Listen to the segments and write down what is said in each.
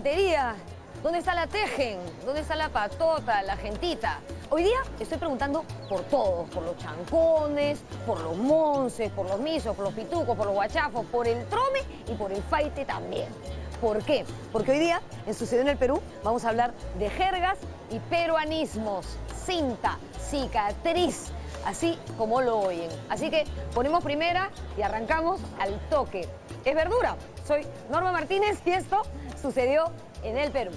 Batería, ¿dónde está la tejen? ¿Dónde está la patota, la gentita? Hoy día estoy preguntando por todos, por los chancones, por los monces, por los misos, por los pitucos, por los guachafos, por el trome y por el faite también. ¿Por qué? Porque hoy día, en Sucedió en el Perú, vamos a hablar de jergas y peruanismos, cinta, cicatriz, así como lo oyen. Así que ponemos primera y arrancamos al toque. Es verdura. Soy Norma Martínez y esto sucedió en el Perú.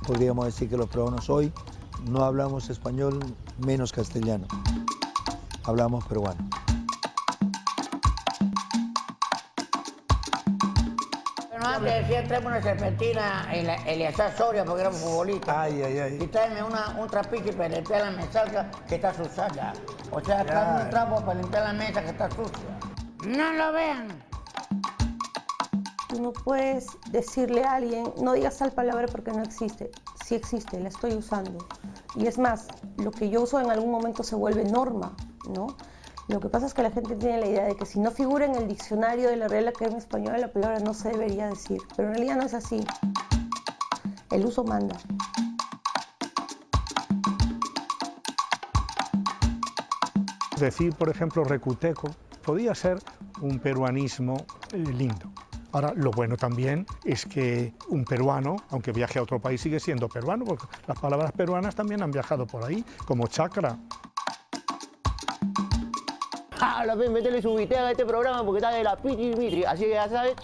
Podríamos decir que los peruanos hoy no hablamos español menos castellano, hablamos peruano. Bueno, antes decía, tráeme una serpentina en Eleazar Soria porque éramos futbolistas. Ay, ay, ay. Y tráeme un trapito para limpiar la mesa que está sucia. O sea, tráeme un trapo para limpiar la mesa que está sucia. No lo vean. Tú no puedes decirle a alguien, no digas tal palabra porque no existe. Sí existe, la estoy usando. Y es más, lo que yo uso en algún momento se vuelve norma, ¿no? Lo que pasa es que la gente tiene la idea de que si no figura en el diccionario de la Real Academia Española, la palabra no se debería decir. Pero en realidad no es así. El uso manda. Decir, por ejemplo, recuteco, podía ser un peruanismo lindo. Ahora, lo bueno también es que un peruano, aunque viaje a otro país, sigue siendo peruano, porque las palabras peruanas también han viajado por ahí, como chakra. La ven, métele su bitea a este programa porque está de la pitri, así que ya sabes,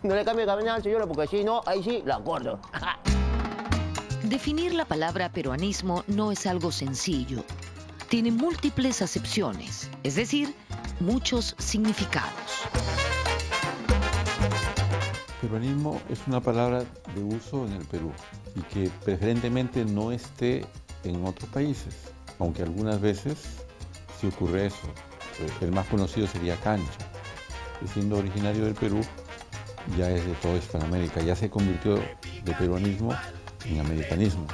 no le cambie camino al señor porque si no, ahí sí la corto. Definir la palabra peruanismo no es algo sencillo. Tiene múltiples acepciones, es decir, muchos significados. Peruanismo es una palabra de uso en el Perú y que preferentemente no esté en otros países, aunque algunas veces sí ocurre eso. El más conocido sería cancha, que siendo originario del Perú ya es de toda Hispanoamérica, ya se convirtió de peruanismo en americanismo,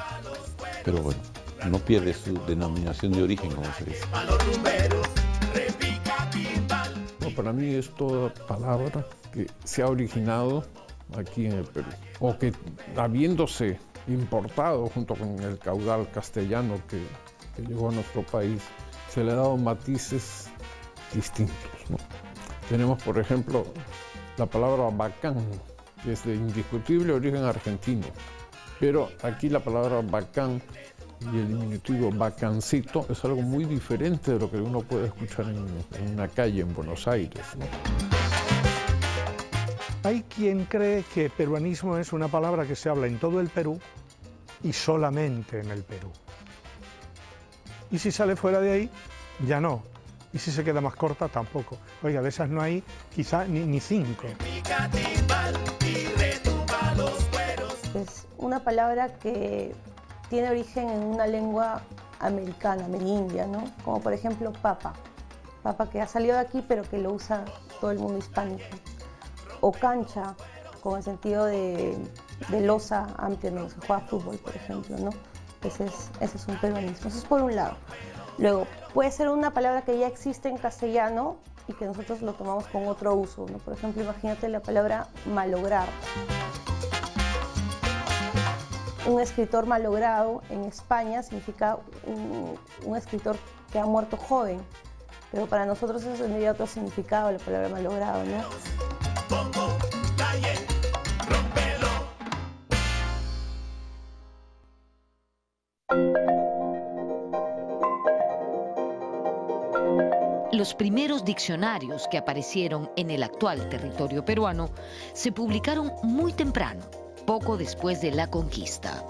pero bueno, no pierde su denominación de origen, como se dice. No, para mí es toda palabra que se ha originado aquí en el Perú, o que habiéndose importado junto con el caudal castellano que llegó a nuestro país, se le ha dado matices distintos, ¿no? Tenemos, por ejemplo, la palabra bacán, que es de indiscutible origen argentino, pero aquí la palabra bacán y el diminutivo bacancito es algo muy diferente de lo que uno puede escuchar en una calle en Buenos Aires, ¿no? Hay quien cree que peruanismo es una palabra que se habla en todo el Perú y solamente en el Perú. Y si sale fuera de ahí, ya no. Y si se queda más corta, tampoco. Oiga, de esas no hay quizá ni 5. Es una palabra que tiene origen en una lengua americana, amerindia, ¿no? Como por ejemplo papa. Papa que ha salido de aquí pero que lo usa todo el mundo hispánico. O cancha, con el sentido de losa amplia, donde se juega fútbol, por ejemplo, ¿no? Ese es un peruanismo. Eso es por un lado. Luego, puede ser una palabra que ya existe en castellano y que nosotros lo tomamos con otro uso, ¿no? Por ejemplo, imagínate la palabra malograr. Un escritor malogrado en España significa un escritor que ha muerto joven, pero para nosotros eso tendría otro significado, la palabra malogrado, ¿no? Los primeros diccionarios que aparecieron en el actual territorio peruano se publicaron muy temprano, poco después de la conquista.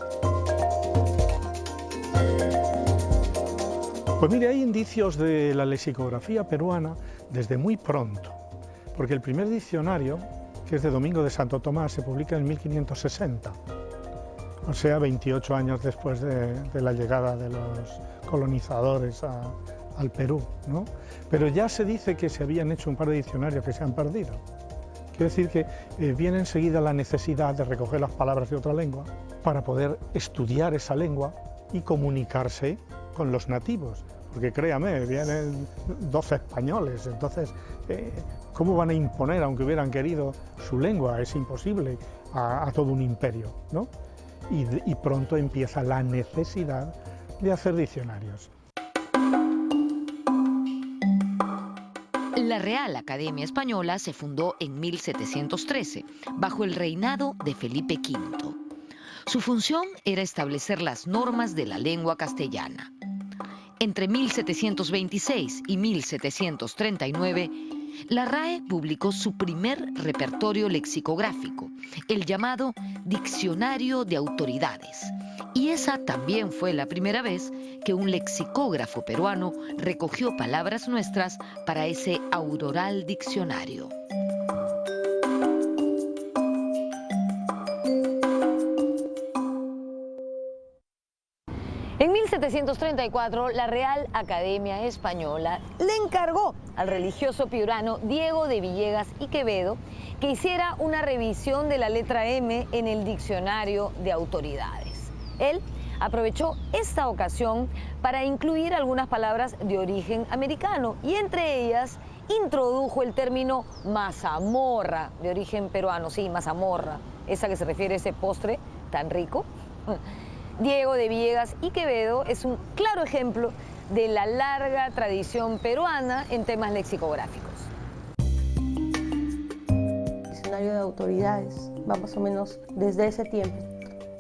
Pues mire, hay indicios de la lexicografía peruana desde muy pronto, porque el primer diccionario, que es de Domingo de Santo Tomás, se publica en 1560, o sea, 28 años después de la llegada de los colonizadores al Perú, ¿no? Pero ya se dice que se habían hecho un par de diccionarios que se han perdido. Quiere decir que viene enseguida la necesidad de recoger las palabras de otra lengua para poder estudiar esa lengua y comunicarse con los nativos, porque créame, vienen 12 españoles, entonces, ¿cómo van a imponer, aunque hubieran querido, su lengua? Es imposible a todo un imperio, ¿no? Y pronto empieza la necesidad de hacer diccionarios. La Real Academia Española se fundó en 1713, bajo el reinado de Felipe V. Su función era establecer las normas de la lengua castellana. Entre 1726 y 1739, la RAE publicó su primer repertorio lexicográfico, el llamado Diccionario de Autoridades. Y esa también fue la primera vez que un lexicógrafo peruano recogió palabras nuestras para ese auroral diccionario. En 1734, la Real Academia Española le encargó al religioso piurano Diego de Villegas y Quevedo que hiciera una revisión de la letra M en el Diccionario de Autoridades. Él aprovechó esta ocasión para incluir algunas palabras de origen americano y entre ellas introdujo el término mazamorra, de origen peruano, sí, mazamorra, esa que se refiere a ese postre tan rico. Diego de Villegas y Quevedo es un claro ejemplo de la larga tradición peruana en temas lexicográficos. El Diccionario de Autoridades va más o menos desde ese tiempo.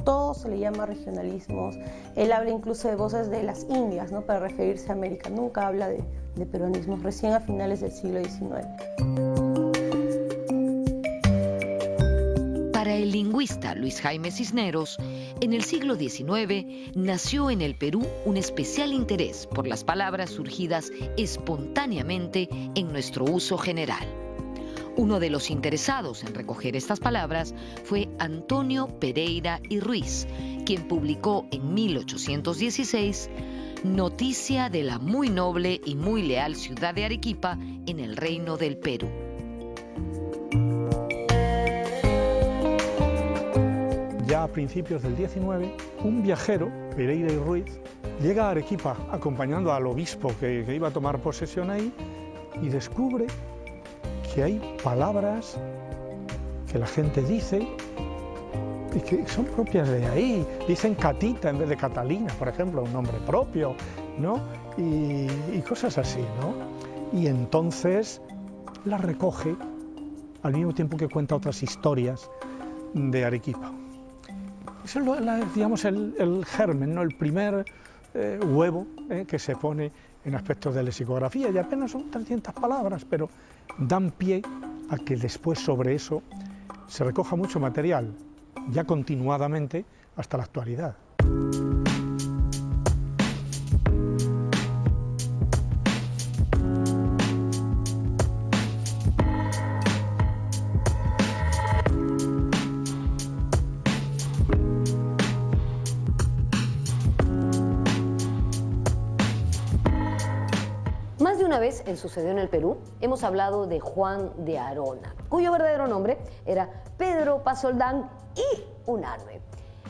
Todo se le llama regionalismos. Él habla incluso de voces de las Indias, ¿no?, para referirse a América. Nunca habla de peruanismos, recién a finales del siglo XIX. Para el lingüista Luis Jaime Cisneros, en el siglo XIX nació en el Perú un especial interés por las palabras surgidas espontáneamente en nuestro uso general. Uno de los interesados en recoger estas palabras fue Antonio Pereira y Ruiz, quien publicó en 1816 Noticia de la muy noble y muy leal ciudad de Arequipa en el Reino del Perú. Ya a principios del 19, un viajero, Pereira y Ruiz, llega a Arequipa acompañando al obispo que iba a tomar posesión ahí y descubre que hay palabras que la gente dice y que son propias de ahí. Dicen Catita en vez de Catalina, por ejemplo, un nombre propio, ¿no? Y cosas así, ¿no? Y entonces las recoge al mismo tiempo que cuenta otras historias de Arequipa. Eso es, digamos, el germen, ¿no?, el primer huevo que se pone en aspectos de lexicografía, y apenas son 300 palabras, pero dan pie a que después sobre eso se recoja mucho material, ya continuadamente hasta la actualidad. Más de una vez en Sucedió en el Perú hemos hablado de Juan de Arona, cuyo verdadero nombre era Pedro Pasoldán y Unanue.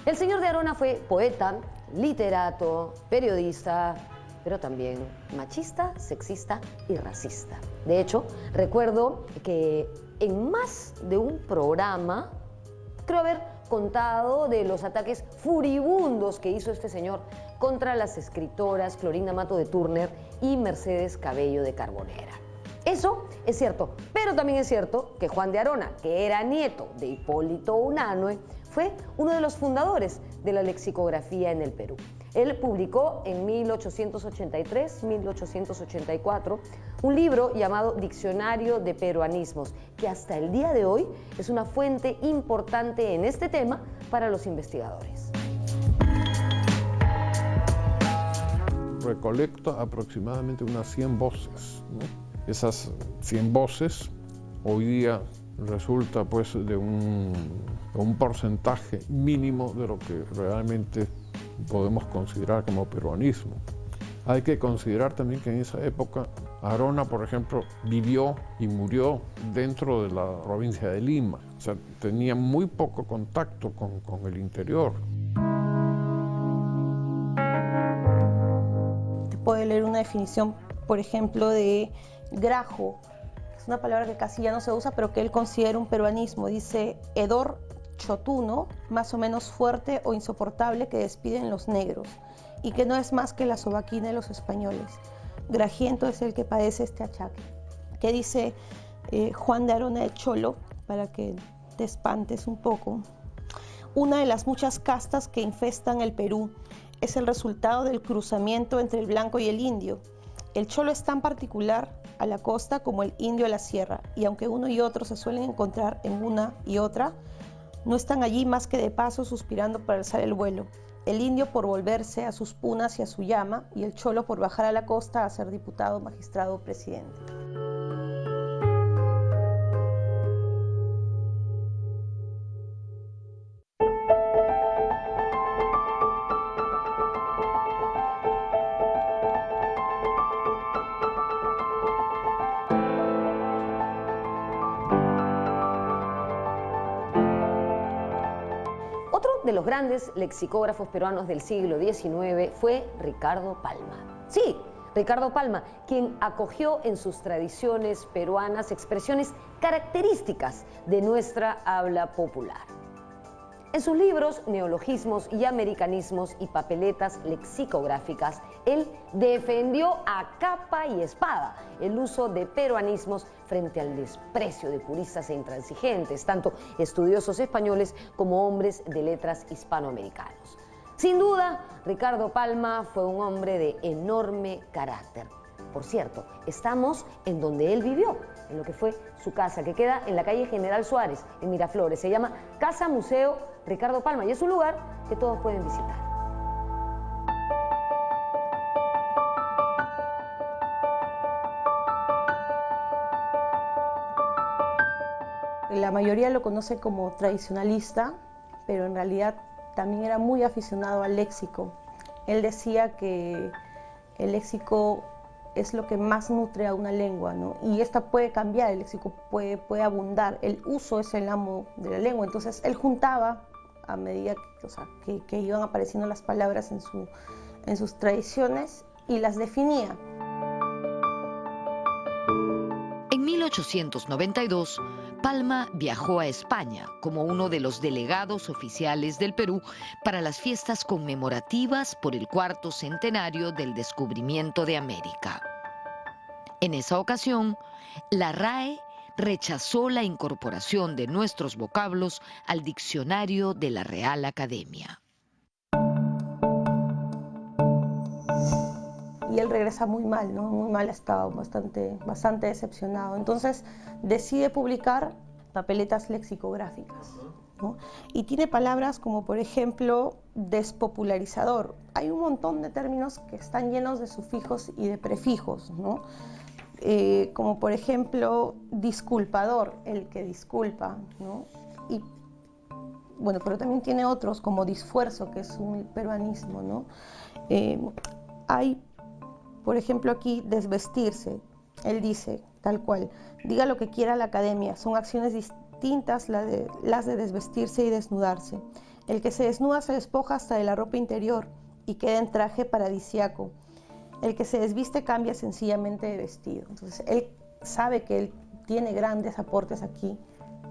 El señor de Arona fue poeta, literato, periodista, pero también machista, sexista y racista. De hecho, recuerdo que en más de un programa, creo haber contado de los ataques furibundos que hizo este señor contra las escritoras Clorinda Mato de Turner y Mercedes Cabello de Carbonera. Eso es cierto, pero también es cierto que Juan de Arona, que era nieto de Hipólito Unanue, fue uno de los fundadores de la lexicografía en el Perú. Él publicó en 1883-1884 un libro llamado Diccionario de Peruanismos, que hasta el día de hoy es una fuente importante en este tema para los investigadores. recolecta aproximadamente unas 100 voces, ¿no? Esas 100 voces hoy día resulta pues de un porcentaje mínimo de lo que realmente podemos considerar como peruanismo. Hay que considerar también que en esa época Arona, por ejemplo, vivió y murió dentro de la provincia de Lima, o sea, tenía muy poco contacto con el interior. Te puedo leer una definición, por ejemplo, de grajo. Es una palabra que casi ya no se usa, pero que él considera un peruanismo. Dice, hedor chotuno, más o menos fuerte o insoportable que despiden los negros, y que no es más que la sobaquina de los españoles. Grajiento es el que padece este achaque. ¿Qué dice Juan de Arona de Cholo? Para que te espantes un poco. Una de las muchas castas que infestan el Perú es el resultado del cruzamiento entre el blanco y el indio. El cholo es tan particular a la costa como el indio a la sierra, y aunque uno y otro se suelen encontrar en una y otra, no están allí más que de paso suspirando para alzar el vuelo. El indio por volverse a sus punas y a su llama, y el cholo por bajar a la costa a ser diputado, magistrado o presidente. De los grandes lexicógrafos peruanos del siglo XIX fue Ricardo Palma. Sí, Ricardo Palma, quien acogió en sus tradiciones peruanas expresiones características de nuestra habla popular. En sus libros, Neologismos y Americanismos y Papeletas Lexicográficas, él defendió a capa y espada el uso de peruanismos frente al desprecio de puristas e intransigentes, tanto estudiosos españoles como hombres de letras hispanoamericanos. Sin duda, Ricardo Palma fue un hombre de enorme carácter. Por cierto, estamos en donde él vivió, en lo que fue su casa, que queda en la calle General Suárez, en Miraflores. Se llama Casa Museo Ricardo Palma y es un lugar que todos pueden visitar. La mayoría lo conoce como tradicionalista, pero en realidad también era muy aficionado al léxico. Él decía que el léxico es lo que más nutre a una lengua, ¿no? Y esta puede cambiar, el léxico puede abundar, el uso es el amo de la lengua. Entonces él juntaba a medida que iban apareciendo las palabras en sus tradiciones y las definía. En 1892, Palma viajó a España como uno de los delegados oficiales del Perú para las fiestas conmemorativas por el 4º centenario del descubrimiento de América. En esa ocasión, la RAE rechazó la incorporación de nuestros vocablos al diccionario de la Real Academia. Y él regresa muy mal, ¿no? Muy mal estado, bastante decepcionado. Entonces decide publicar papeletas lexicográficas, ¿no? Y tiene palabras como, por ejemplo, despopularizador. Hay un montón de términos que están llenos de sufijos y de prefijos, ¿no? Como por ejemplo, disculpador, el que disculpa, ¿no? Y bueno, pero también tiene otros como disfuerzo, que es un peruanismo, ¿no? Hay, por ejemplo, aquí desvestirse. Él dice, tal cual, diga lo que quiera la academia, son acciones distintas las de desvestirse y desnudarse. El que se desnuda se despoja hasta de la ropa interior y queda en traje paradisiaco. El que se desviste cambia sencillamente de vestido. Entonces él sabe que él tiene grandes aportes aquí,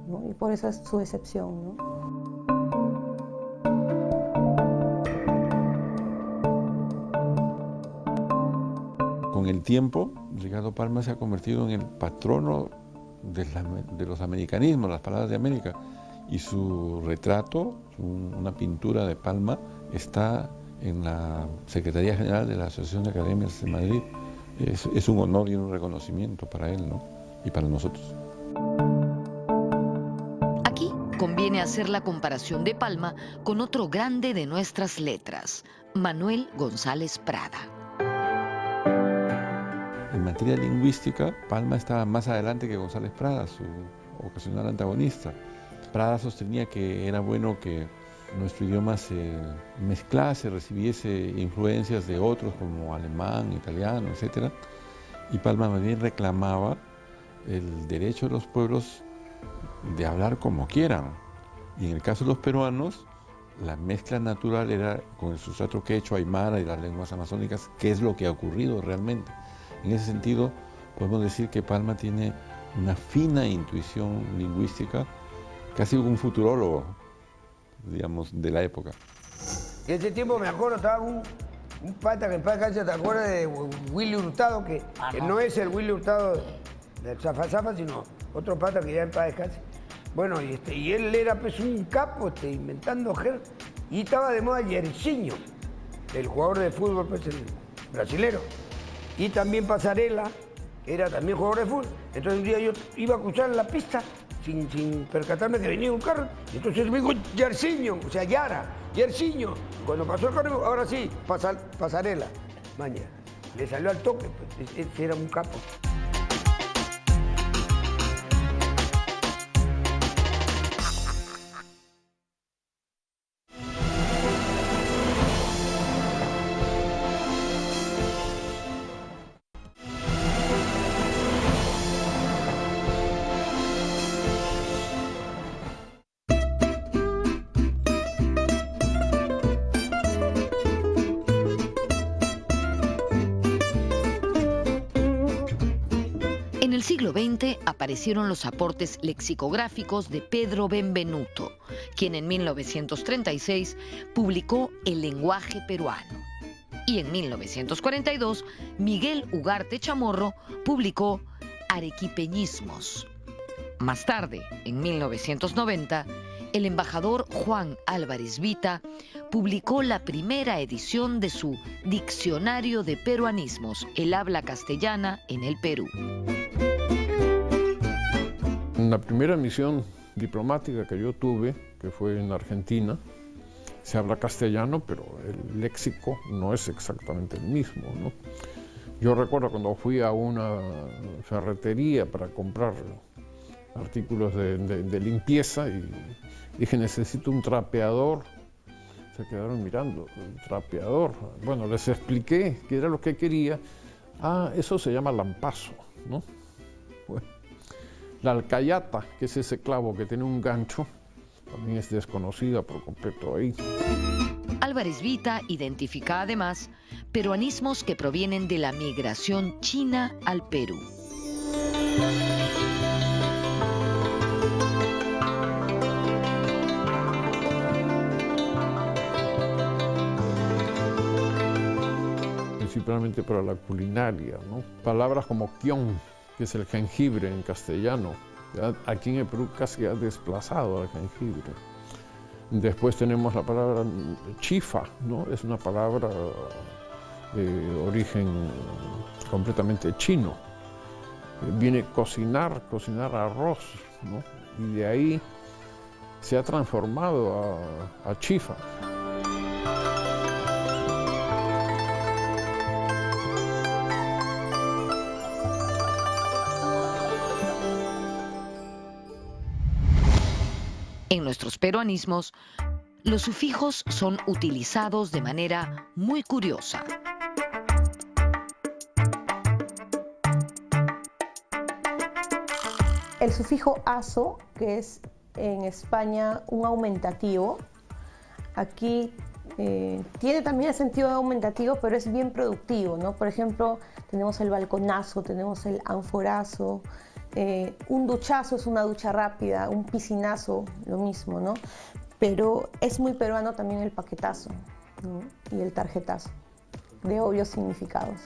¿no? Y por eso es su decepción, ¿no? Con el tiempo, Ricardo Palma se ha convertido en el patrono de los americanismos, las palabras de América, y su retrato, una pintura de Palma, está en la Secretaría General de la Asociación de Academias de Madrid. Es un honor y un reconocimiento para él, ¿no? Y para nosotros. Aquí conviene hacer la comparación de Palma con otro grande de nuestras letras, Manuel González Prada. En materia lingüística, Palma estaba más adelante que González Prada, su ocasional antagonista. Prada sostenía que era bueno que nuestro idioma se mezclase, recibiese influencias de otros como alemán, italiano, etc. Y Palma más bien reclamaba el derecho de los pueblos de hablar como quieran. Y en el caso de los peruanos, la mezcla natural era con el sustrato quechua, aymara y las lenguas amazónicas, que es lo que ha ocurrido realmente. En ese sentido, podemos decir que Palma tiene una fina intuición lingüística, casi un futurólogo, digamos, de la época. En ese tiempo me acuerdo, estaba un pata que en paz descanse, ¿te acuerdas de Willy Hurtado? Que no es el Willy Hurtado del Zafazapa, sino otro pata que ya en paz descanse. Bueno, y él era pues un capo inventando jerga, y estaba de moda Yersinho, el jugador de fútbol pues, el brasilero. Y también Pasarela, que era también jugador de fútbol. Entonces un día yo iba a cruzar la pista sin percatarme que venía un carro. Y entonces me dijo Yersinho, o sea, Yara, Yersinho. Cuando pasó el carro, digo, ahora sí, Pasarela. Maña, le salió al toque, pues, ese era un capo. En el siglo XX aparecieron los aportes lexicográficos de Pedro Benvenuto, quien en 1936 publicó El lenguaje peruano. Y en 1942, Miguel Ugarte Chamorro publicó Arequipeñismos. Más tarde, en 1990, el embajador Juan Álvarez Vita publicó la primera edición de su Diccionario de Peruanismos, el habla castellana en el Perú. En la primera misión diplomática que yo tuve, que fue en Argentina, se habla castellano, pero el léxico no es exactamente el mismo, ¿no? Yo recuerdo cuando fui a una ferretería para comprar artículos de limpieza y dije, necesito un trapeador. Se quedaron mirando, el trapeador. Bueno, les expliqué qué era lo que quería. Ah, eso se llama lampazo, ¿no? Bueno, la alcayata, que es ese clavo que tiene un gancho, también es desconocida por completo ahí. Álvarez Vita identifica además peruanismos que provienen de la migración china al Perú. Principalmente para la culinaria, ¿no? Palabras como quión, que es el jengibre en castellano. Aquí en el Perú casi ha desplazado al jengibre. Después tenemos la palabra chifa, ¿no? Es una palabra de origen completamente chino. Viene cocinar arroz, ¿no? Y de ahí se ha transformado a chifa. En nuestros peruanismos, los sufijos son utilizados de manera muy curiosa. El sufijo aso, que es en España un aumentativo, aquí tiene también el sentido de aumentativo, pero es bien productivo, ¿no? Por ejemplo, tenemos el balconazo, tenemos el anforazo, un duchazo es una ducha rápida, un piscinazo, lo mismo, ¿no? Pero es muy peruano también el paquetazo, ¿no? Y el tarjetazo, de obvios significados.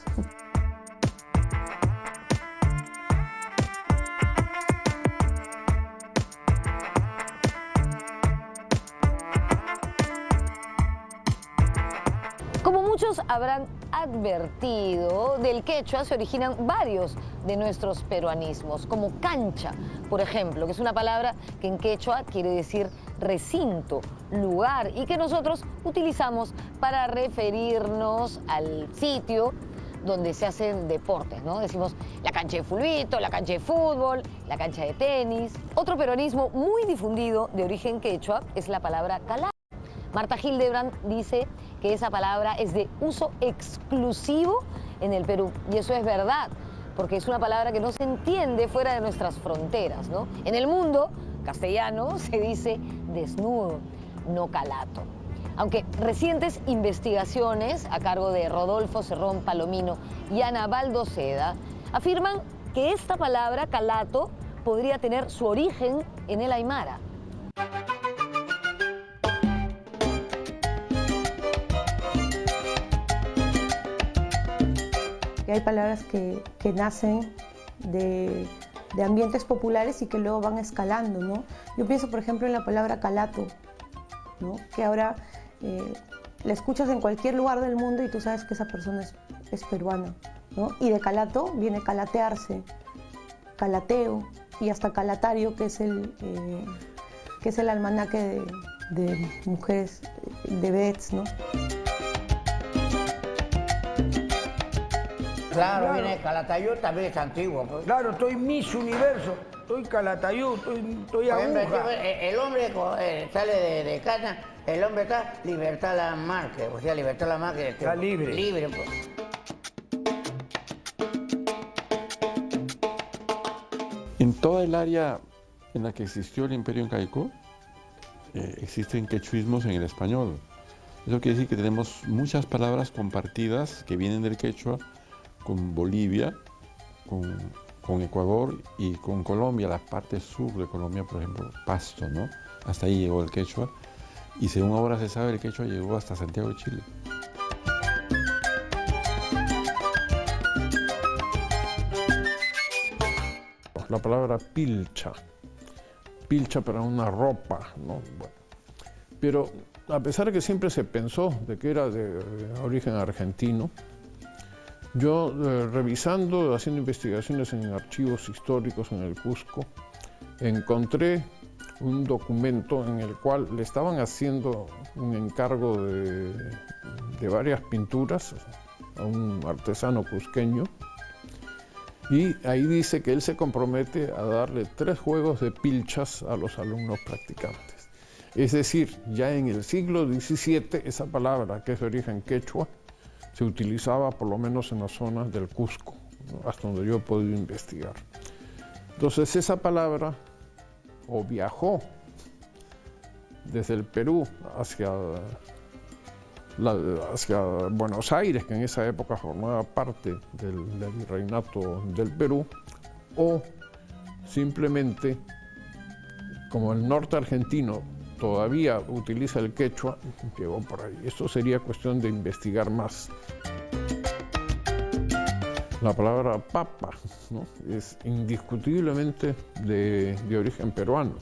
Como muchos habrán advertido, del quechua se originan varios de nuestros peruanismos, como cancha, por ejemplo, que es una palabra que en quechua quiere decir recinto, lugar, y que nosotros utilizamos para referirnos al sitio donde se hacen deportes, ¿no? Decimos la cancha de fulbito, la cancha de fútbol, la cancha de tenis. Otro peruanismo muy difundido de origen quechua es la palabra calato. Marta Hildebrand dice que esa palabra es de uso exclusivo en el Perú, y eso es verdad, porque es una palabra que no se entiende fuera de nuestras fronteras, ¿no? En el mundo castellano se dice desnudo, no calato. Aunque recientes investigaciones a cargo de Rodolfo Cerrón Palomino y Ana Baldoceda afirman que esta palabra calato podría tener su origen en el aymara. Hay palabras que nacen de ambientes populares y que luego van escalando, ¿no? Yo pienso, por ejemplo, en la palabra calato, ¿no? Que ahora la escuchas en cualquier lugar del mundo y tú sabes que esa persona es peruana, ¿no? Y de calato viene calatearse, calateo y hasta calatario, que es el almanaque de mujeres, de vedettes, ¿no? Claro, viene Calatayud, también es antiguo. Pues. Claro, estoy Miss Universo, estoy Calatayud, estoy aguja. El hombre sale de casa, el hombre está Libertad Lamarque, o sea, Libertad Lamarque está libre. Libre, pues. En toda el área en la que existió el Imperio Incaico, existen quechuismos en el español. Eso quiere decir que tenemos muchas palabras compartidas que vienen del quechua, con Bolivia, con Ecuador y con Colombia, la parte sur de Colombia, por ejemplo, Pasto, ¿no? Hasta ahí llegó el quechua, y según ahora se sabe, el quechua llegó hasta Santiago de Chile. La palabra pilcha para una ropa, ¿no? Bueno, pero a pesar de que siempre se pensó de que era de origen argentino, yo revisando, haciendo investigaciones en archivos históricos en el Cusco, encontré un documento en el cual le estaban haciendo un encargo de varias pinturas a un artesano cusqueño, y ahí dice que él se compromete a darle 3 juegos de pilchas a los alumnos practicantes. Es decir, ya en el siglo XVII esa palabra, que es de origen quechua, se utilizaba por lo menos en las zonas del Cusco, ¿no? Hasta donde yo he podido investigar. Entonces esa palabra o viajó desde el Perú hacia Buenos Aires, que en esa época formaba parte del virreinato del Perú, o simplemente, como el norte argentino todavía utiliza el quechua, llegó por ahí. Esto sería cuestión de investigar más. La palabra papa, ¿no? Es indiscutiblemente de origen peruano.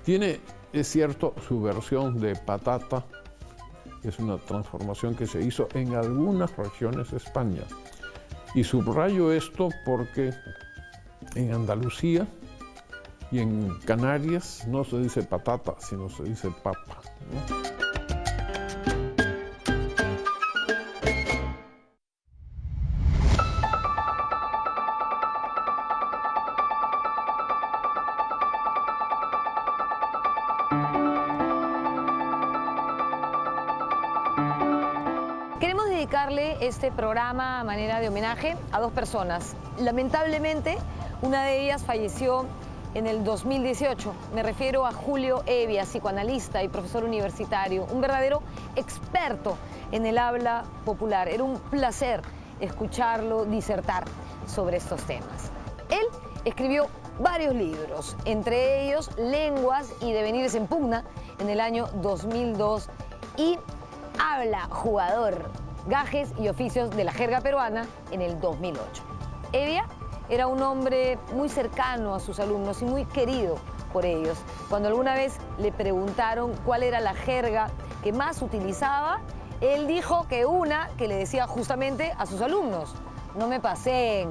Tiene, es cierto, su versión de patata, que es una transformación que se hizo en algunas regiones de España. Y subrayo esto porque en Andalucía y en Canarias no se dice patata, sino se dice papa, ¿no? Queremos dedicarle este programa a manera de homenaje a 2 personas. Lamentablemente, una de ellas falleció en el 2018. Me refiero a Julio Hevia, psicoanalista y profesor universitario, un verdadero experto en el habla popular. Era un placer escucharlo disertar sobre estos temas. Él escribió varios libros, entre ellos Lenguas y Devenires en Pugna en el año 2002 y Habla, Jugador, Gajes y Oficios de la Jerga Peruana en el 2008. Hevia era un hombre muy cercano a sus alumnos y muy querido por ellos. Cuando alguna vez le preguntaron cuál era la jerga que más utilizaba, él dijo que una que le decía justamente a sus alumnos: no me pasen.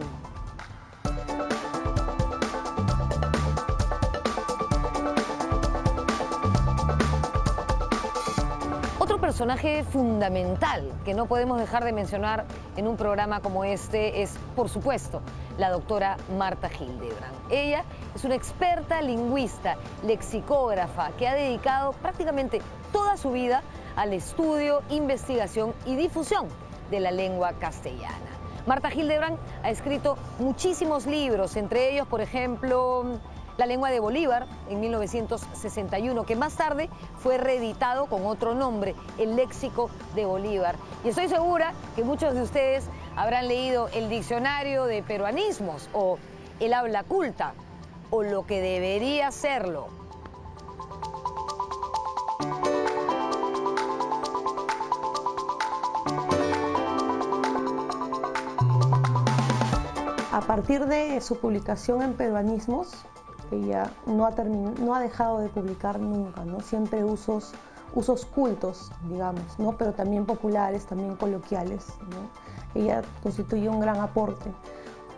Otro personaje fundamental que no podemos dejar de mencionar en un programa como este es, por supuesto, la doctora Marta Hildebrand. Ella es una experta lingüista, lexicógrafa, que ha dedicado prácticamente toda su vida al estudio, investigación y difusión de la lengua castellana. Marta Hildebrand ha escrito muchísimos libros, entre ellos, por ejemplo, La lengua de Bolívar, en 1961, que más tarde fue reeditado con otro nombre, El léxico de Bolívar. Y estoy segura que muchos de ustedes habrán leído el Diccionario de Peruanismos, o El habla culta, o lo que debería serlo. A partir de su publicación en Peruanismos, ella no ha dejado de publicar nunca, ¿no? Siempre usos cultos, digamos, ¿no? Pero también populares, también coloquiales, ¿no? Ella constituye un gran aporte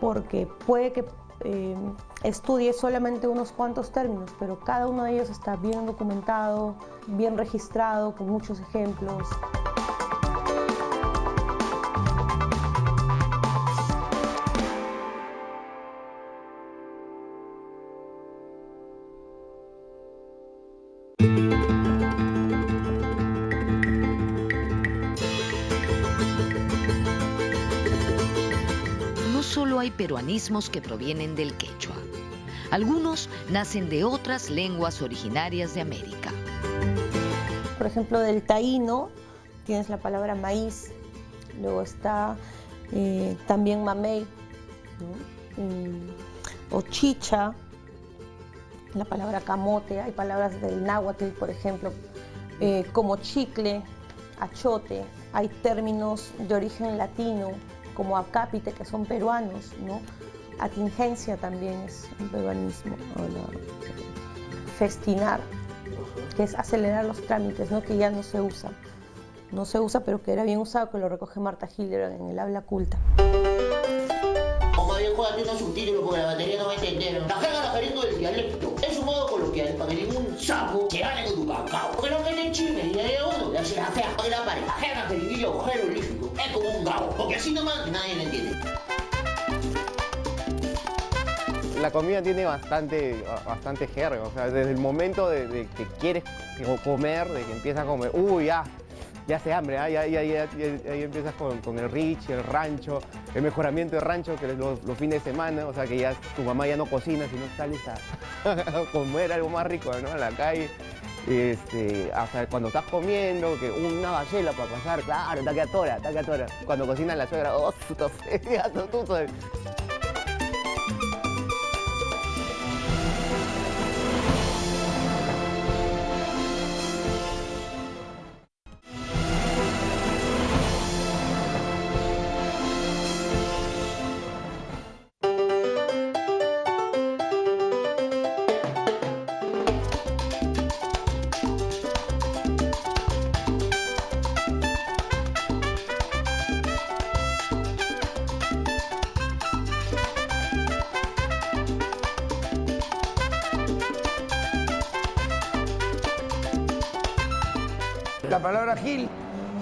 porque puede que estudie solamente unos cuantos términos, pero cada uno de ellos está bien documentado, bien registrado, con muchos ejemplos. Hay peruanismos que provienen del quechua. Algunos nacen de otras lenguas originarias de América. Por ejemplo, del taíno tienes la palabra maíz, luego está también mamey, ¿no? O chicha, la palabra camote. Hay palabras del náhuatl, por ejemplo, como chicle, achote. Hay términos de origen latino, como acápite, que son peruanos, ¿no? Atingencia también es un peruanismo. Festinar, que es acelerar los trámites, ¿no? Que ya no se usa. No se usa, pero que era bien usado, que lo recoge Marta Hildebrand en El habla culta. Como bien juega tiene un subtítulo porque la batería no va a entender. La jerga la jeringo del dialecto. Es un modo coloquial para que ningún sapo se gane con tu cacao. Porque no meten chisme y hay uno que hace la fea para que la pare. La jerga jeringuillo jeroglífico es como un gabo. Porque así nomás nadie lo entiende. La comida tiene bastante jerga. O sea, desde el momento de que quieres comer, de que empiezas a comer, uy, ya hace hambre, ¿eh? Ahí empiezas con el rich, el rancho, el mejoramiento de rancho, que los fines de semana, o sea que ya tu mamá ya no cocina, sino sales a comer algo más rico, ¿no? En la calle. Hasta cuando estás comiendo, que una bachela para pasar, claro, está que atora. Cuando cocina la suegra, oh, puta fea, La palabra Gil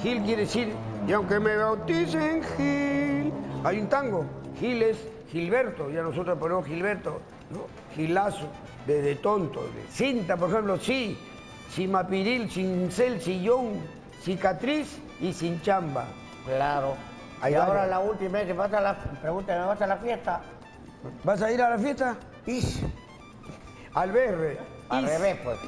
quiere decir, y aunque me bauticen Gil, hay un tango, Gil es Gilberto, ya nosotros ponemos Gilberto, ¿no? Gilazo, de tonto, de cinta, por ejemplo, sí, simapiril, cincel, sillón, cicatriz y sin chamba. Claro. Ahí y va, ahora ya. la última vez que pasa la pregunta, ¿me vas a la fiesta? ¿Vas a ir a la fiesta? Al berre. Al revés, pues.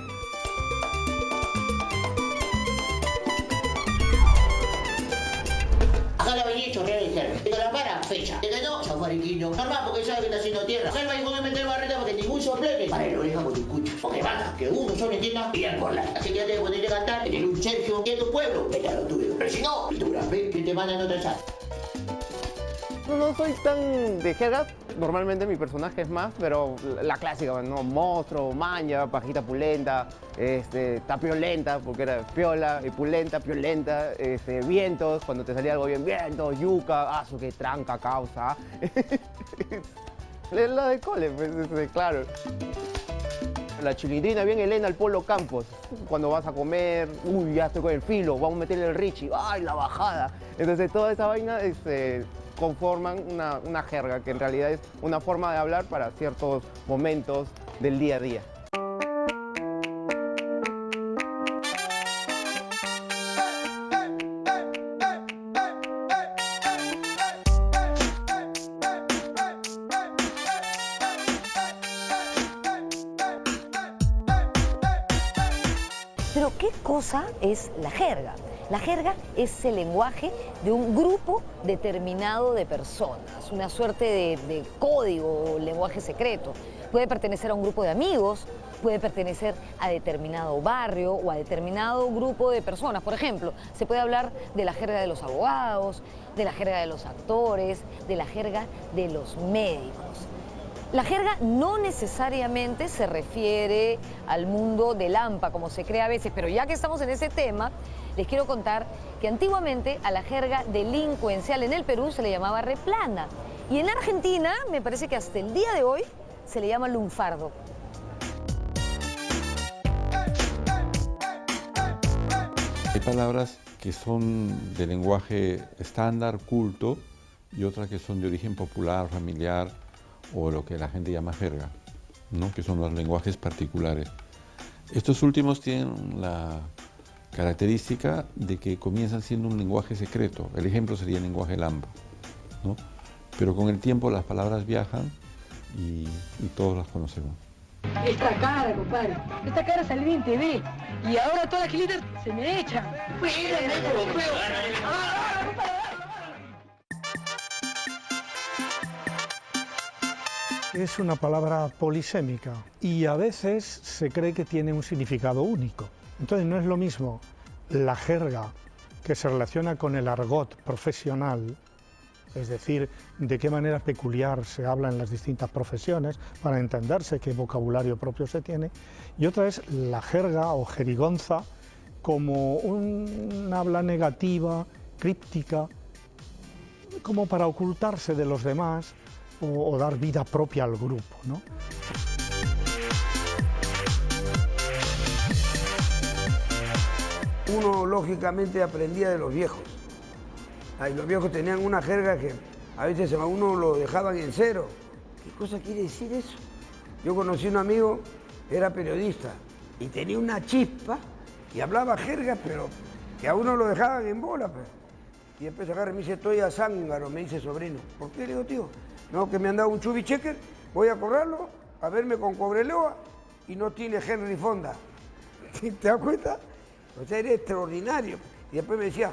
Acá la venía chorrear el cerro. De la para, fecha. De que no, chafariquiño. Normal, porque sabe que está haciendo tierra. Selva y come meter barreta porque ningún soplete. Para el oreja con tu escucho. Porque basta, que uno solo entienda y al por la. Así que antes de ponerte a cantar, tener un Sergio y en tu pueblo, vete a lo tuyo. Pero si no, pinturas, ven que te mandan otra sal. No soy tan de jergas, normalmente mi personaje es más, pero la clásica, ¿no? Monstruo, maña, pajita pulenta, tapiolenta, porque era piola, pulenta, piolenta, vientos, cuando te salía algo bien, vientos, yuca, aso, que tranca, causa. La de cole, pues, claro. la chilindrina bien Elena al Polo Campos. Cuando vas a comer, uy, ya estoy con el filo, vamos a meterle el Richie, ay, la bajada. Entonces toda esa vaina conforman una jerga, que en realidad es una forma de hablar para ciertos momentos del día a día. Pero ¿qué cosa es la jerga? La jerga es el lenguaje de un grupo determinado de personas, una suerte de código o lenguaje secreto. Puede pertenecer a un grupo de amigos, puede pertenecer a determinado barrio o a determinado grupo de personas. Por ejemplo, se puede hablar de la jerga de los abogados, de la jerga de los actores, de la jerga de los médicos. La jerga no necesariamente se refiere al mundo del AMPA, como se cree a veces, pero ya que estamos en ese tema, les quiero contar que antiguamente a la jerga delincuencial en el Perú se le llamaba replana. Y en Argentina, me parece que hasta el día de hoy, se le llama lunfardo. Hay palabras que son de lenguaje estándar, culto, y otras que son de origen popular, familiar, o lo que la gente llama jerga, ¿no? Que son los lenguajes particulares. Estos últimos tienen la característica de que comienzan siendo un lenguaje secreto. El ejemplo sería el lenguaje lampa, ¿no? Pero con el tiempo las palabras viajan y todos las conocemos. Esta cara, compadre, esta cara salió en TV y ahora todas las gilitas se me echan. Es una palabra polisémica y a veces se cree que tiene un significado único. Entonces no es lo mismo la jerga que se relaciona con el argot profesional, es decir, de qué manera peculiar se habla en las distintas profesiones para entenderse qué vocabulario propio se tiene, y otra es la jerga o jerigonza como un habla negativa, críptica, como para ocultarse de los demás o dar vida propia al grupo, ¿no? Uno lógicamente aprendía de los viejos. Y los viejos tenían una jerga que a veces a uno lo dejaban en cero. ¿Qué cosa quiere decir eso? Yo conocí a un amigo que era periodista y tenía una chispa y hablaba jerga, pero que a uno lo dejaban en bola. Pues. Y después agarra y me dice, estoy a zángaro, me dice sobrino. ¿Por qué? Le digo, tío, no, que me han dado un chubi checker, voy a cobrarlo, a verme con Cobreloa y no tiene Henry Fonda. ¿Te das cuenta? O sea, era extraordinario. Y después me decía,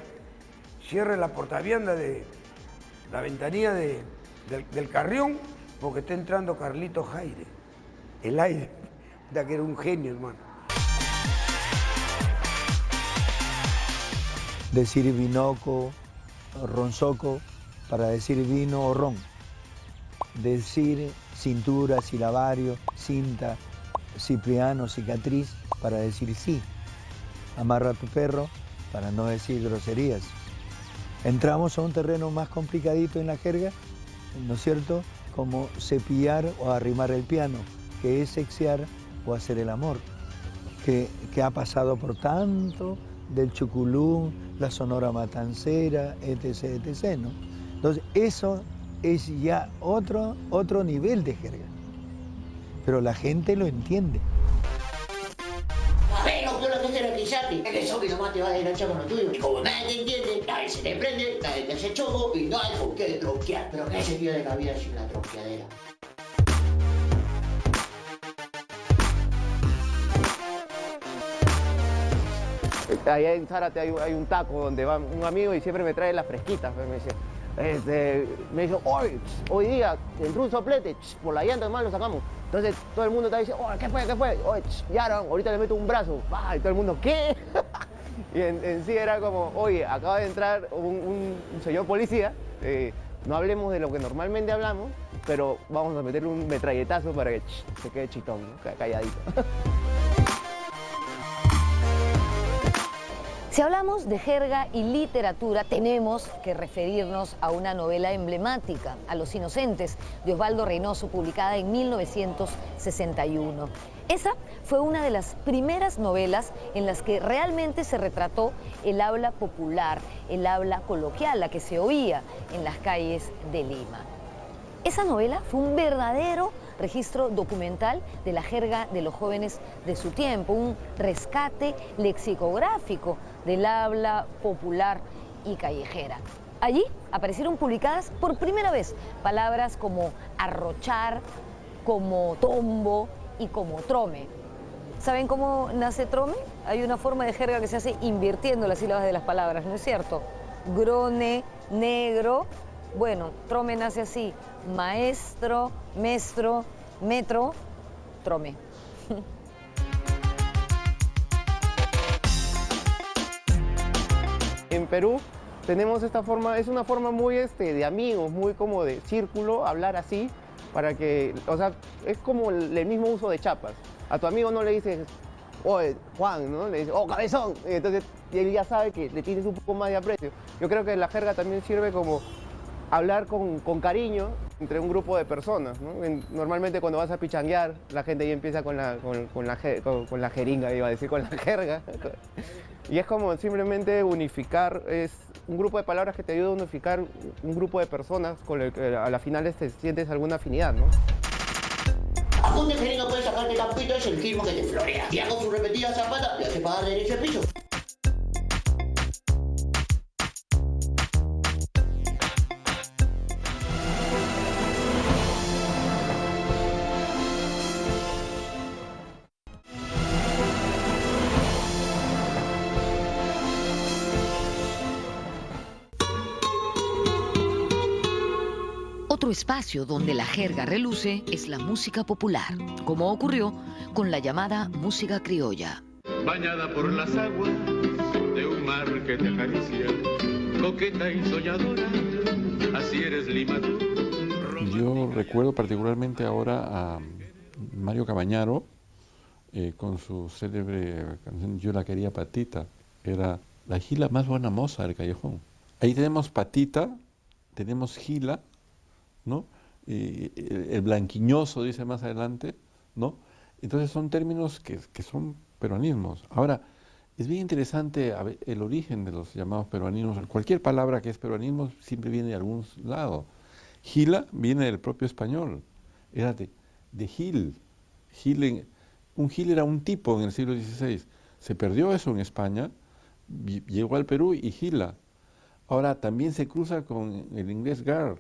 cierre la portavianda de la ventanilla del Carrión porque está entrando Carlito Jaire. El aire. Da que era un genio, hermano. Decir vinoco, ronzoco, para decir vino o ron. Decir cintura, silabario, cinta, cipriano, cicatriz, para decir sí. Amarra a tu perro, para no decir groserías. Entramos a un terreno más complicadito en la jerga, ¿no es cierto? Como cepillar o arrimar el piano, que es sexear o hacer el amor, que ha pasado por tanto del chuculún, la sonora matancera, etc., etc., ¿no? Entonces, eso es ya otro nivel de jerga, pero la gente lo entiende. Bueno, tú lo que haces requisarte, es que eso que nomás te va a desganchar con lo tuyo. Y como nadie te entiende, nadie se te prende, nadie te hace choco y no hay con qué tronquear. Pero ¿qué sentido de la vida sin la tronqueadera? Allá en Zárate hay un taco donde va un amigo y siempre me trae las fresquitas. Pues, me dice, hoy día entró un soplete, por la llanta nomás lo sacamos. Entonces todo el mundo está diciendo, ¿qué fue? Oye, ya, ahorita le meto un brazo. Y todo el mundo, ¿qué? Y en sí era como, oye, acaba de entrar un señor policía, no hablemos de lo que normalmente hablamos, pero vamos a meterle un metralletazo para que se quede chitón, ¿no? Calladito. Si hablamos de jerga y literatura, tenemos que referirnos a una novela emblemática, A los Inocentes, de Osvaldo Reynoso, publicada en 1961. Esa fue una de las primeras novelas en las que realmente se retrató el habla popular, el habla coloquial, la que se oía en las calles de Lima. Esa novela fue un verdadero registro documental de la jerga de los jóvenes de su tiempo, un rescate lexicográfico del habla popular y callejera. Allí aparecieron publicadas por primera vez palabras como arrochar, como tombo y como trome. ¿Saben cómo nace trome? Hay una forma de jerga que se hace invirtiendo las sílabas de las palabras, ¿no es cierto? Grone, negro. Bueno, trome nace así: maestro, mestro, metro, trome. En Perú tenemos esta forma, es una forma muy de amigos, muy como de círculo, hablar así, para que, o sea, es como el mismo uso de chapas. A tu amigo no le dices, oye, Juan, ¿no? Le dices, oh, cabezón. Entonces él ya sabe que le tienes un poco más de aprecio. Yo creo que la jerga también sirve como hablar con cariño entre un grupo de personas, ¿no? Normalmente cuando vas a pichanguear, la gente ya empieza con la jeringa, iba a decir, con la jerga. Y es como simplemente unificar, es un grupo de palabras que te ayuda a unificar un grupo de personas con el que a la final sientes alguna afinidad, ¿no? A un de jeringa puede sacarte campito, es el ritmo que te florea. Y hago su repetida zapata, le hace pagar derecho al piso. Otro espacio donde la jerga reluce es la música popular, como ocurrió con la llamada música criolla. Bañada por las aguas de un mar que te acaricia, coqueta y soñadora, así eres Lima tú. Yo recuerdo particularmente ahora a Mario Cabañaro con su célebre canción Yo la quería Patita. Era la gila más buena moza del callejón. Ahí tenemos patita, tenemos gila, ¿no? El blanquiñoso, dice más adelante, ¿no? Entonces son términos que son peruanismos. Ahora, es bien interesante el origen de los llamados peruanismos. Cualquier palabra que es peruanismo siempre viene de algún lado. Gila viene del propio español, era de Gil. Un Gil era un tipo en el siglo XVI. Se perdió eso en España, llegó al Perú y gila. Ahora también se cruza con el inglés girl,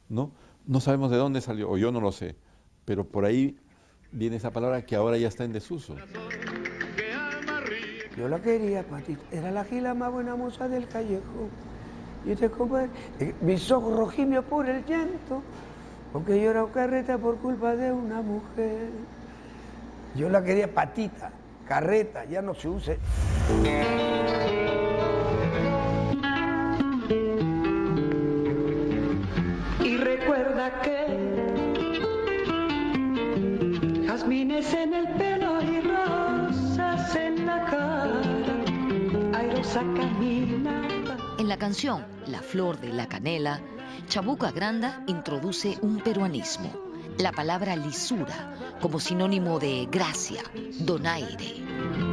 ¿no? No sabemos de dónde salió, o yo no lo sé, pero por ahí viene esa palabra que ahora ya está en desuso. Yo la quería, Patita, era la gila más buena moza del callejón. Y te compré mis ojos rojimios por el llanto, porque yo era carreta por culpa de una mujer. Yo la quería Patita, carreta, ya no se use. Y recuerda que jazmines en el pelo y rosas en la cara, airosa caminaba. En la canción La flor de la canela, Chabuca Granda introduce un peruanismo, la palabra lisura, como sinónimo de gracia, donaire.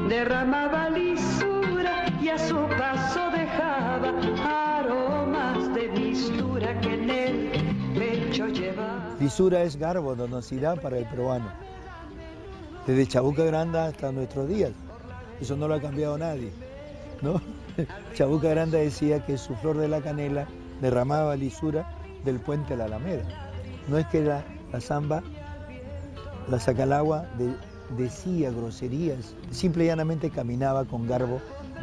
Derramaba lisura y a su paso dejaba aromas de mistura que en el pecho llevaba. Lisura es garbo, donosidad para el peruano. Desde Chabuca Granda hasta nuestros días. Eso no lo ha cambiado nadie, ¿no? Chabuca Granda decía que su flor de la canela derramaba lisura del puente a la Alameda. No es que la samba, la Sacalagua, decía groserías, simple y llanamente caminaba con garbo,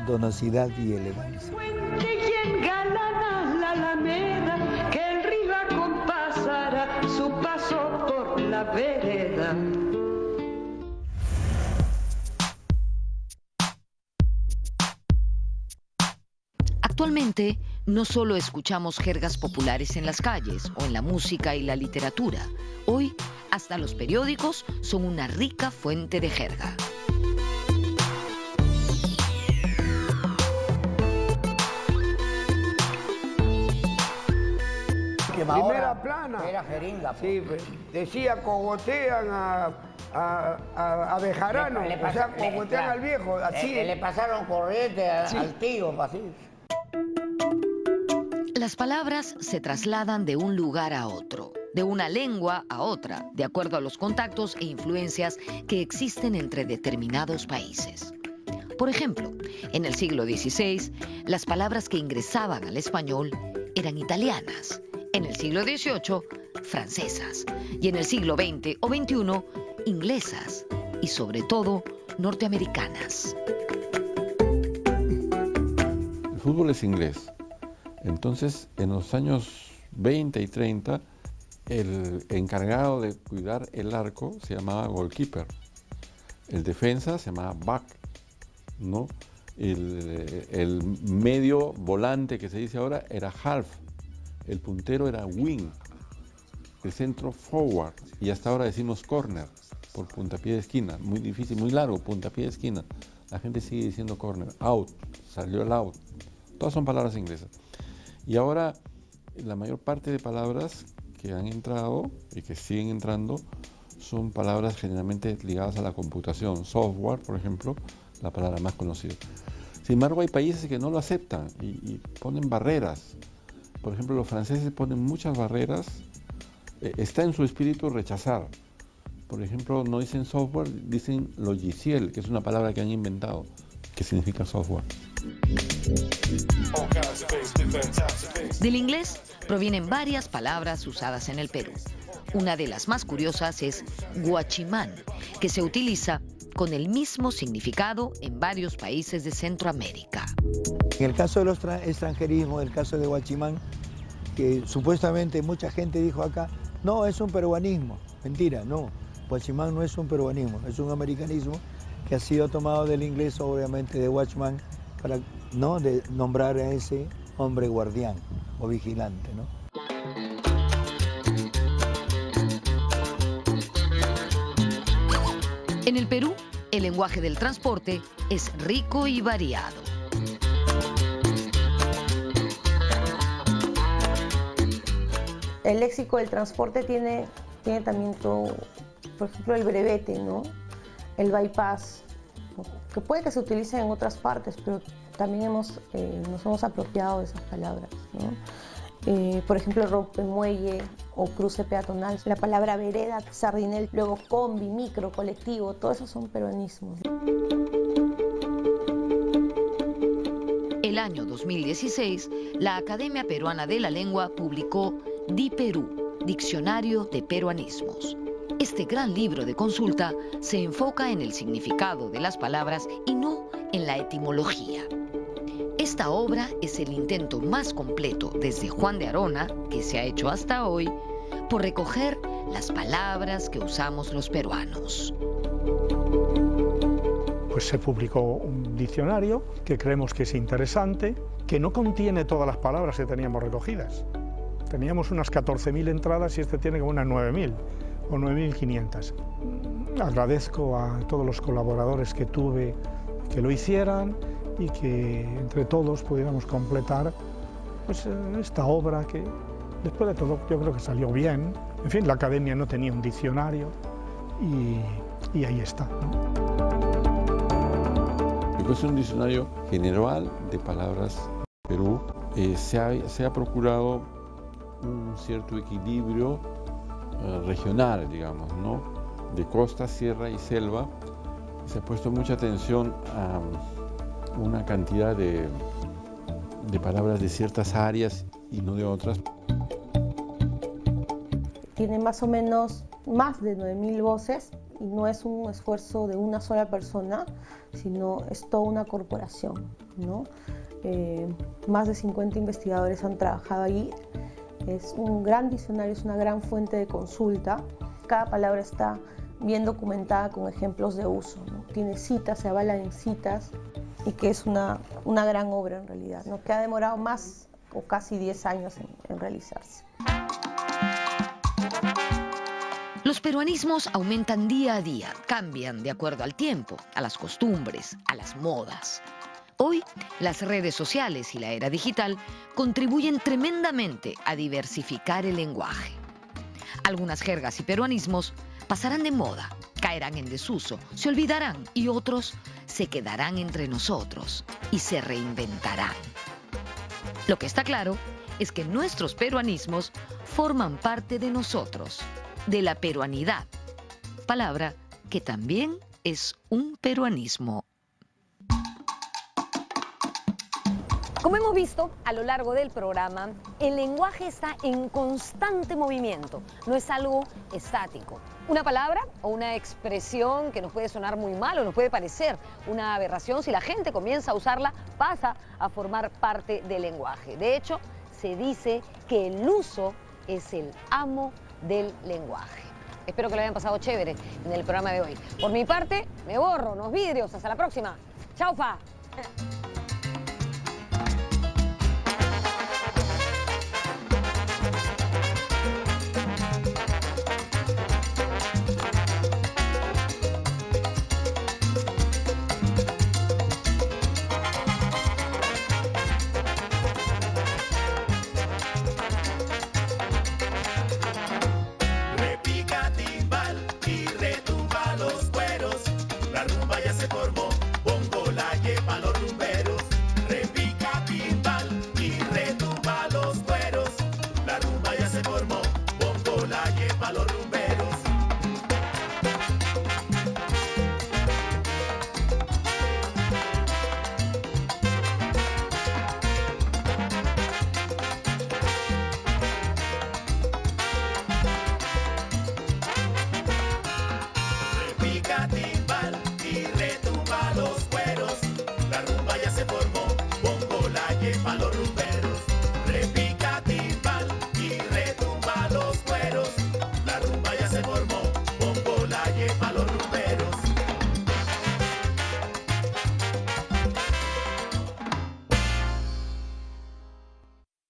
donosidad y elegancia. Y engalana la Alameda, que el río acompasará su paso por la vereda. Actualmente, no solo escuchamos jergas populares en las calles o en la música y la literatura. Hoy, hasta los periódicos son una rica fuente de jerga. última primera hora plana. era jeringa. Sí, pues, decía cogotean a Bejarano, o sea, cogotean al viejo, así. Le pasaron corriente al tío, así. Las palabras se trasladan de un lugar a otro, de una lengua a otra, de acuerdo a los contactos e influencias que existen entre determinados países. Por ejemplo, en el siglo XVI, las palabras que ingresaban al español eran italianas, en el siglo XVIII, francesas, y en el siglo XX o XXI, inglesas y sobre todo norteamericanas. El fútbol es inglés. Entonces, en los años 20 y 30, el encargado de cuidar el arco se llamaba goalkeeper. El defensa se llamaba back, ¿no? El medio volante que se dice ahora era half. El puntero era wing. El centro forward. Y hasta ahora decimos corner, por puntapié de esquina. Muy difícil, muy largo, puntapié de esquina. La gente sigue diciendo corner. Out, salió el out. Todas son palabras inglesas. Y ahora la mayor parte de palabras que han entrado y que siguen entrando son palabras generalmente ligadas a la computación. Software, por ejemplo, la palabra más conocida. Sin embargo, hay países que no lo aceptan y ponen barreras. Por ejemplo, los franceses ponen muchas barreras. Está en su espíritu rechazar. Por ejemplo, no dicen software, dicen logiciel, que es una palabra que han inventado, que significa software. Del inglés provienen varias palabras usadas en el Perú. Una de las más curiosas es guachimán, que se utiliza con el mismo significado en varios países de Centroamérica. En el caso de los extranjerismos, el caso de guachimán, que supuestamente mucha gente dijo acá, no, es un peruanismo. Mentira, no. Guachimán no es un peruanismo, es un americanismo que ha sido tomado del inglés, obviamente, de watchman, para no de nombrar a ese hombre guardián o vigilante, ¿no? En el Perú, el lenguaje del transporte es rico y variado. El léxico del transporte tiene también todo, por ejemplo, el brevete, ¿no? El bypass, que puede que se utilice en otras partes, pero también nos hemos apropiado de esas palabras, ¿no? Por ejemplo, rompemuelle o cruce peatonal, la palabra vereda, sardinel, luego combi, micro, colectivo, todo eso son peruanismos. El año 2016, la Academia Peruana de la Lengua publicó Di Perú, Diccionario de Peruanismos. Este gran libro de consulta se enfoca en el significado de las palabras y no en la etimología. Esta obra es el intento más completo desde Juan de Arona, que se ha hecho hasta hoy, por recoger las palabras que usamos los peruanos. Pues se publicó un diccionario que creemos que es interesante, que no contiene todas las palabras que teníamos recogidas. Teníamos unas 14.000 entradas y este tiene como unas 9.000 o 9.500. Agradezco a todos los colaboradores que tuve que lo hicieran y que entre todos pudiéramos completar pues, esta obra que después de todo yo creo que salió bien. En fin, la Academia no tenía un diccionario y ahí está, ¿no? Es un diccionario general de palabras de Perú. Se ha procurado un cierto equilibrio regional, digamos, ¿no? De costa, sierra y selva. Se ha puesto mucha atención a una cantidad de palabras de ciertas áreas y no de otras. Tiene más o menos más de 9.000 voces y no es un esfuerzo de una sola persona, sino es toda una corporación, ¿no? Más de 50 investigadores han trabajado allí. Es un gran diccionario, es una gran fuente de consulta. Cada palabra está bien documentada con ejemplos de uso, ¿no? Tiene citas, se avala en citas y que es una gran obra en realidad, ¿no? Que ha demorado más o casi 10 años en realizarse. Los peruanismos aumentan día a día, cambian de acuerdo al tiempo, a las costumbres, a las modas. Hoy, las redes sociales y la era digital contribuyen tremendamente a diversificar el lenguaje. Algunas jergas y peruanismos pasarán de moda, caerán en desuso, se olvidarán y otros se quedarán entre nosotros y se reinventarán. Lo que está claro es que nuestros peruanismos forman parte de nosotros, de la peruanidad, palabra que también es un peruanismo. Como hemos visto a lo largo del programa, el lenguaje está en constante movimiento, no es algo estático. Una palabra o una expresión que nos puede sonar muy mal o nos puede parecer una aberración, si la gente comienza a usarla, pasa a formar parte del lenguaje. De hecho, se dice que el uso es el amo del lenguaje. Espero que lo hayan pasado chévere en el programa de hoy. Por mi parte, me borro, los vidrios. Hasta la próxima. Chau, fa.